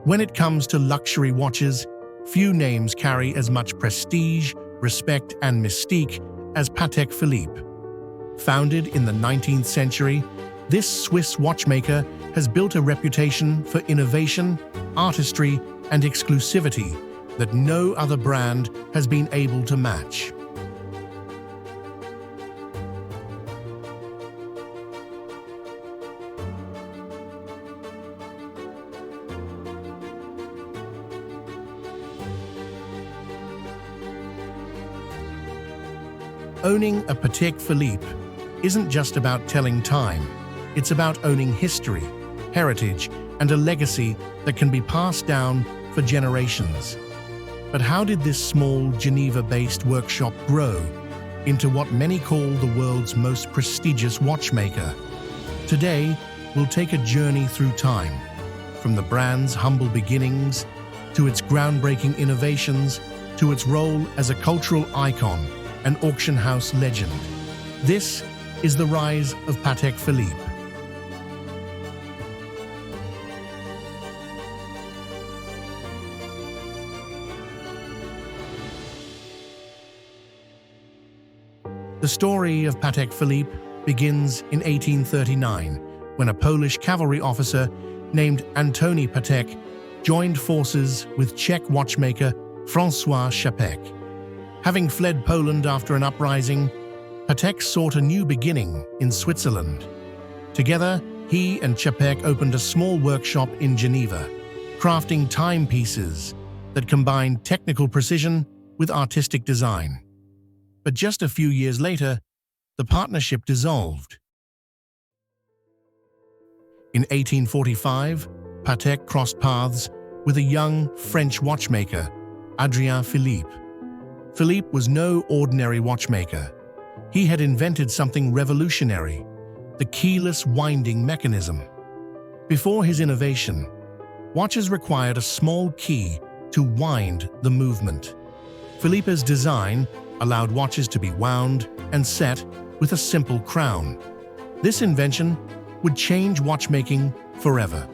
When it comes to luxury watches, few names carry as much prestige, respect, and mystique as Patek Philippe. Founded in the 19th century, this Swiss watchmaker has built a reputation for innovation, artistry, and exclusivity that no other brand has been able to match. Owning a Patek Philippe isn't just about telling time, it's about owning history, heritage, and a legacy that can be passed down for generations. But how did this small Geneva-based workshop grow into what many call the world's most prestigious watchmaker? Today, we'll take a journey through time, from the brand's humble beginnings to its groundbreaking innovations to its role as a cultural icon and auction house legend. This is the rise of Patek Philippe. The story of Patek Philippe begins in 1839, when a Polish cavalry officer named Antoni Patek joined forces with Czech watchmaker François Czapek. Having fled Poland after an uprising, Patek sought a new beginning in Switzerland. Together, he and Czapek opened a small workshop in Geneva, crafting timepieces that combined technical precision with artistic design. But just a few years later, the partnership dissolved. In 1845, Patek crossed paths with a young French watchmaker, Adrien Philippe. Philippe was no ordinary watchmaker. He had invented something revolutionary, the keyless winding mechanism. Before his innovation, watches required a small key to wind the movement. Philippe's design allowed watches to be wound and set with a simple crown. This invention would change watchmaking forever.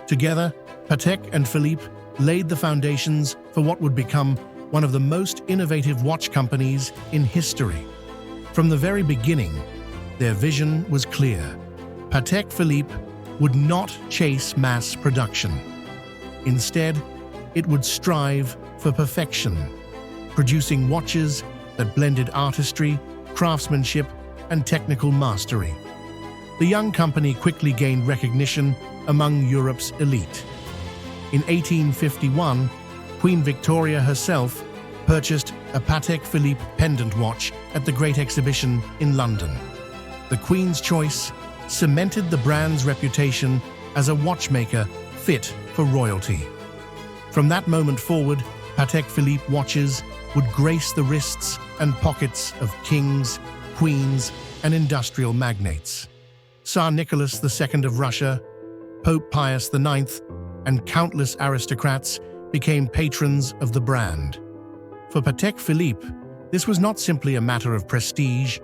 Together, Patek and Philippe laid the foundations for what would become one of the most innovative watch companies in history. From the very beginning, their vision was clear. Patek Philippe would not chase mass production. Instead, it would strive for perfection, producing watches that blended artistry, craftsmanship, and technical mastery. The young company quickly gained recognition among Europe's elite. In 1851, Queen Victoria herself purchased a Patek Philippe pendant watch at the Great Exhibition in London. The Queen's choice cemented the brand's reputation as a watchmaker fit for royalty. From that moment forward, Patek Philippe watches would grace the wrists and pockets of kings, queens, and industrial magnates. Tsar Nicholas II of Russia, Pope Pius IX, and countless aristocrats became patrons of the brand. For Patek Philippe, this was not simply a matter of prestige,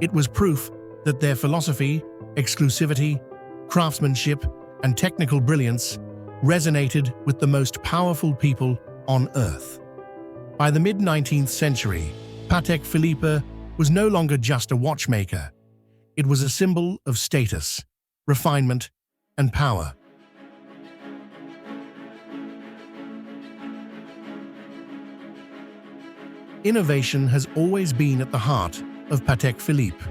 it was proof that their philosophy, exclusivity, craftsmanship, and technical brilliance resonated with the most powerful people on Earth. By the mid-19th century, Patek Philippe was no longer just a watchmaker. It was a symbol of status, refinement, and power. Innovation has always been at the heart of Patek Philippe.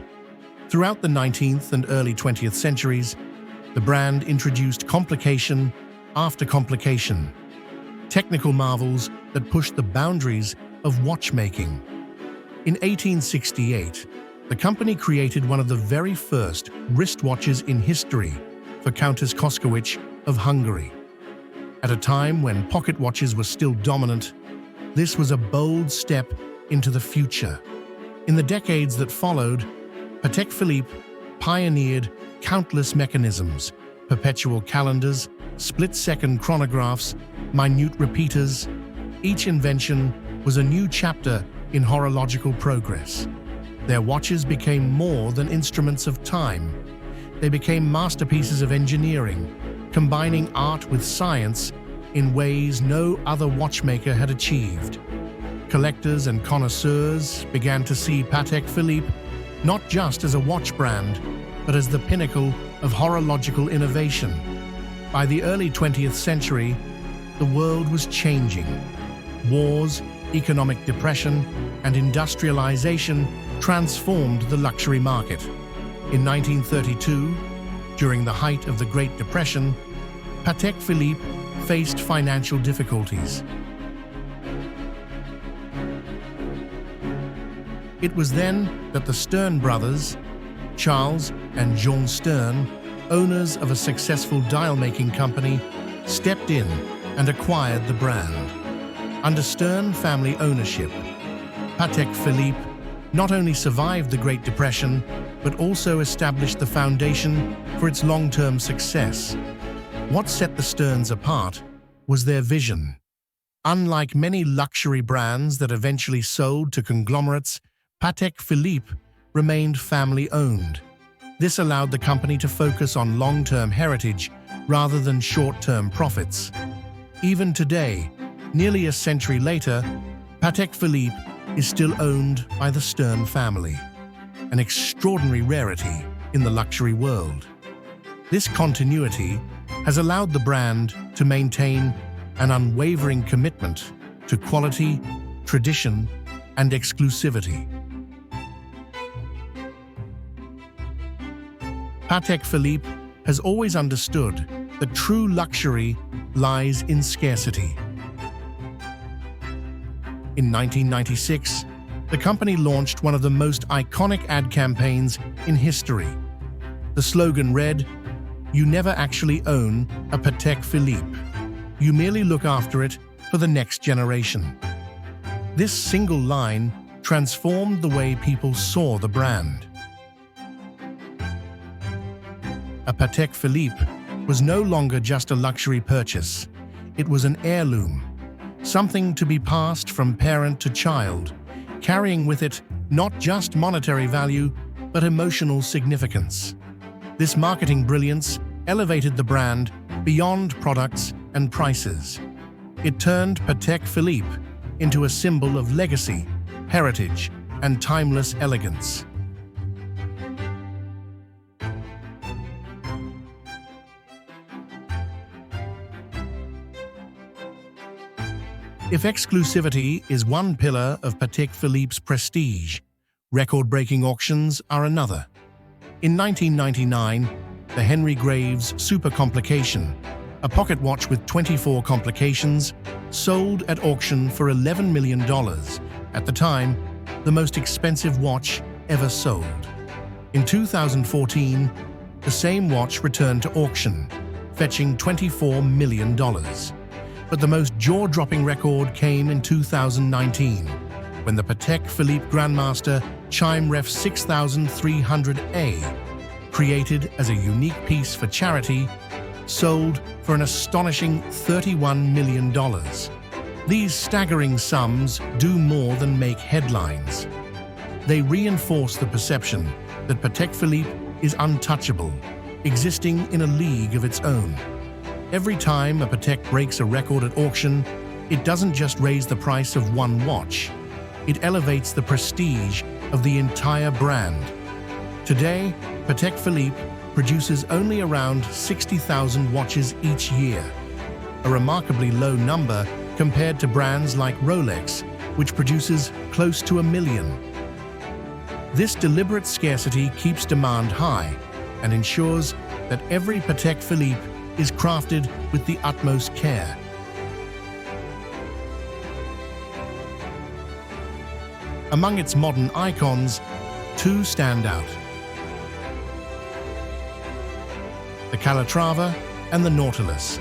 Throughout the 19th and early 20th centuries, the brand introduced complication after complication, technical marvels that pushed the boundaries of watchmaking. In 1868, the company created one of the very first wristwatches in history for Countess Koskowicz of Hungary. At a time when pocket watches were still dominant, this was a bold step into the future. In the decades that followed, Patek Philippe pioneered countless mechanisms, perpetual calendars, split-second chronographs, minute repeaters. Each invention was a new chapter in horological progress. Their watches became more than instruments of time. They became masterpieces of engineering, combining art with science in ways no other watchmaker had achieved. Collectors and connoisseurs began to see Patek Philippe not just as a watch brand, but as the pinnacle of horological innovation. By the early 20th century, the world was changing. Wars, economic depression, and industrialization transformed the luxury market. In 1932, during the height of the Great Depression, Patek Philippe faced financial difficulties. It was then that the Stern brothers, Charles and Jean Stern, owners of a successful dial-making company, stepped in and acquired the brand. Under Stern family ownership, Patek Philippe not only survived the Great Depression, but also established the foundation for its long-term success. What set the Sterns apart was their vision. Unlike many luxury brands that eventually sold to conglomerates, Patek Philippe remained family-owned. This allowed the company to focus on long-term heritage rather than short-term profits. Even today, nearly a century later, Patek Philippe is still owned by the Stern family, an extraordinary rarity in the luxury world. This continuity has allowed the brand to maintain an unwavering commitment to quality, tradition, and exclusivity. Patek Philippe has always understood that true luxury lies in scarcity. In 1996, the company launched one of the most iconic ad campaigns in history. The slogan read, "You never actually own a Patek Philippe. You merely look after it for the next generation." This single line transformed the way people saw the brand. A Patek Philippe was no longer just a luxury purchase. It was an heirloom, something to be passed from parent to child, carrying with it not just monetary value, but emotional significance. This marketing brilliance elevated the brand beyond products and prices. It turned Patek Philippe into a symbol of legacy, heritage, and timeless elegance. If exclusivity is one pillar of Patek Philippe's prestige, record-breaking auctions are another. In 1999, the Henry Graves Super Complication, a pocket watch with 24 complications, sold at auction for $11 million, at the time, the most expensive watch ever sold. In 2014, the same watch returned to auction, fetching $24 million. But the most jaw-dropping record came in 2019, when the Patek Philippe Grandmaster Chime Ref 6300A, created as a unique piece for charity, sold for an astonishing $31 million. These staggering sums do more than make headlines. They reinforce the perception that Patek Philippe is untouchable, existing in a league of its own. Every time a Patek breaks a record at auction, it doesn't just raise the price of one watch, it elevates the prestige of the entire brand. Today, Patek Philippe produces only around 60,000 watches each year, a remarkably low number compared to brands like Rolex, which produces close to 1 million. This deliberate scarcity keeps demand high and ensures that every Patek Philippe is crafted with the utmost care. Among its modern icons, two stand out: the Calatrava and the Nautilus.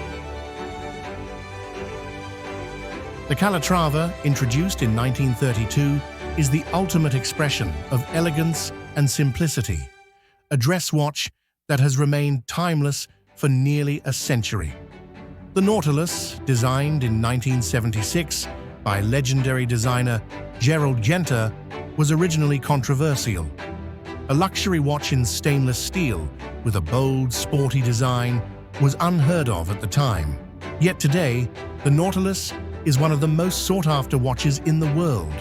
The Calatrava, introduced in 1932, is the ultimate expression of elegance and simplicity, a dress watch that has remained timeless for nearly a century. The Nautilus, designed in 1976 by legendary designer Gerald Genter, was originally controversial. A luxury watch in stainless steel with a bold, sporty design was unheard of at the time. Yet today, the Nautilus is one of the most sought-after watches in the world,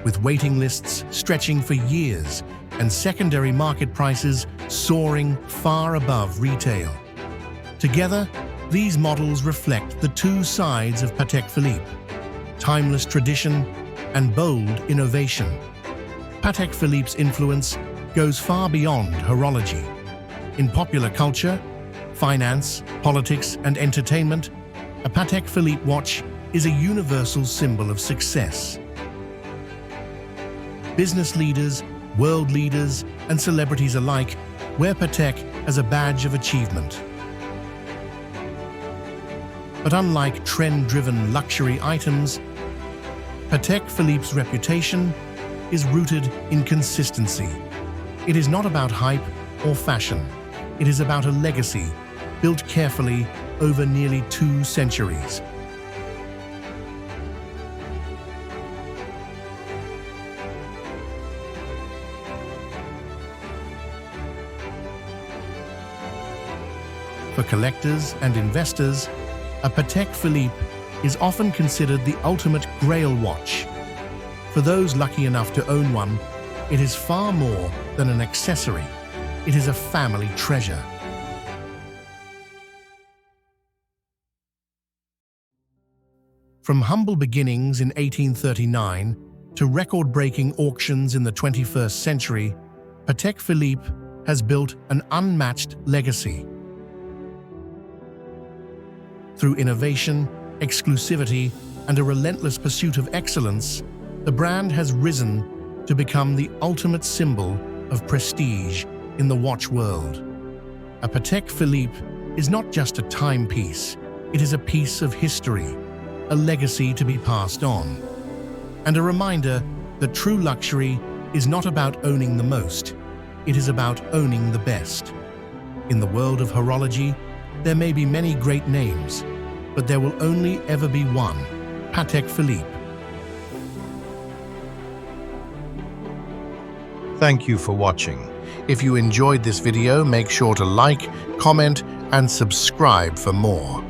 with waiting lists stretching for years and secondary market prices soaring far above retail. Together, these models reflect the two sides of Patek Philippe: timeless tradition and bold innovation. Patek Philippe's influence goes far beyond horology. In popular culture, finance, politics, and entertainment, a Patek Philippe watch is a universal symbol of success. Business leaders, world leaders, and celebrities alike wear Patek as a badge of achievement. But unlike trend-driven luxury items, Patek Philippe's reputation is rooted in consistency. It is not about hype or fashion. It is about a legacy built carefully over nearly 2 centuries. For collectors and investors, a Patek Philippe is often considered the ultimate grail watch. For those lucky enough to own one, it is far more than an accessory. It is a family treasure. From humble beginnings in 1839 to record-breaking auctions in the 21st century, Patek Philippe has built an unmatched legacy. Through innovation, exclusivity, and a relentless pursuit of excellence, the brand has risen to become the ultimate symbol of prestige in the watch world. A Patek Philippe is not just a timepiece, it is a piece of history, a legacy to be passed on, and a reminder that true luxury is not about owning the most, it is about owning the best. In the world of horology, there may be many great names, but there will only ever be one, Patek Philippe. Thank you for watching. If you enjoyed this video, make sure to like, comment, and subscribe for more.